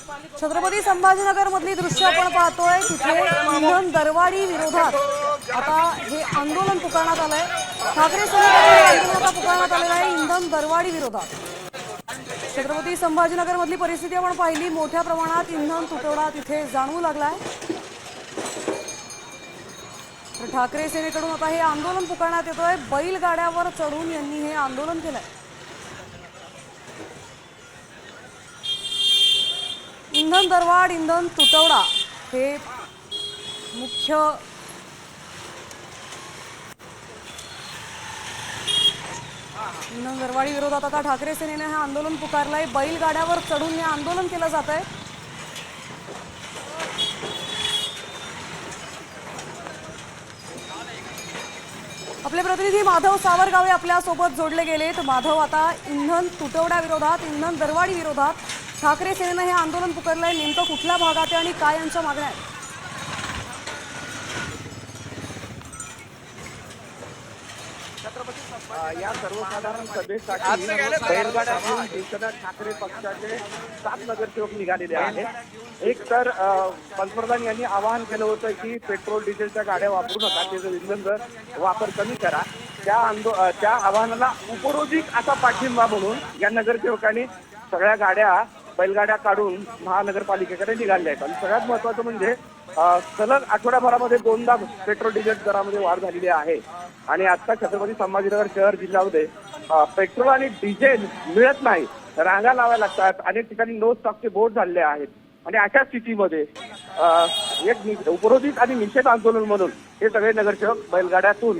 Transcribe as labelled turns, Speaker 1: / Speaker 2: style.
Speaker 1: छत्रपती संभाजीनगर मधली दृश्य आपण पाहतोय। तिथे इंधन दरवाढी विरोधात आता हे आंदोलन पुकारण्यात आलंय। ठाकरे सेनेकडून आंदोलन पुकारण्यात आलेलं आहे इंधन दरवाढी विरोधात। छत्रपती संभाजीनगर मधली परिस्थिती आपण पाहिली, मोठ्या प्रमाणात इंधन तुटवडा तिथे जाणवू लागलाय। तर ठाकरे सेनेकडून आता हे आंदोलन पुकारण्यात येतोय। बैलगाड्यावर चढून यांनी हे आंदोलन केलंय। इंधन दरवाढ, इंधन तुटवडा हे मुख्य इंधन दरवाढी विरोधात आता ठाकरे सेनेने हे आंदोलन पुकारलंय। बैलगाड्यावर चढून हे आंदोलन केलं जात आहे। आपले प्रतिनिधी माधव सावरगावे आपल्या सोबत जोडले गेले। तर माधव, आता इंधन तुटवड्या विरोधात, इंधन दरवाढी विरोधात ठाकरे सेनेने हे आंदोलन पुकारलंय, नेमकं कुठल्या भागात आहे आणि काय यांच्या मागण्या आहेत?
Speaker 2: या सर्वसाधारण सभेसाठी बैलगाड्या घेऊन शिवसेना ठाकरे पक्षाचे 7 नगरसेवक निघालेले आहेत। एक तर पंतप्रधान यांनी आवाहन केलं होतं की पेट्रोल डिझेलच्या गाड्या वापरू नका, त्याचा इंधन वापर कमी करा। त्या आवाहनाला उपरोधिक असा पाठिंबा म्हणून या नगरसेवकांनी सगळ्या गाड्या बैलगाड्या काढून महानगरपालिकेकडे निघाल्या आहेत। आणि सगळ्यात महत्त्वाचं म्हणजे सलग आठवड्याभरामध्ये 2दा पेट्रोल डिझेल दरामध्ये वाढ झालेली आहे। आणि आता छत्रपती संभाजीनगर शहर जिल्ह्यामध्ये पेट्रोल आणि डिझेल मिळत नाही, रांगा लावायला लागतात। अनेक ठिकाणी नो स्टॉकचे बोर्ड झालेले आहेत। आणि अशा स्थितीमध्ये एक उपरोधिक आणि निषेध आंदोलन म्हणून हे सगळे नगरसेवक बैलगाड्यातून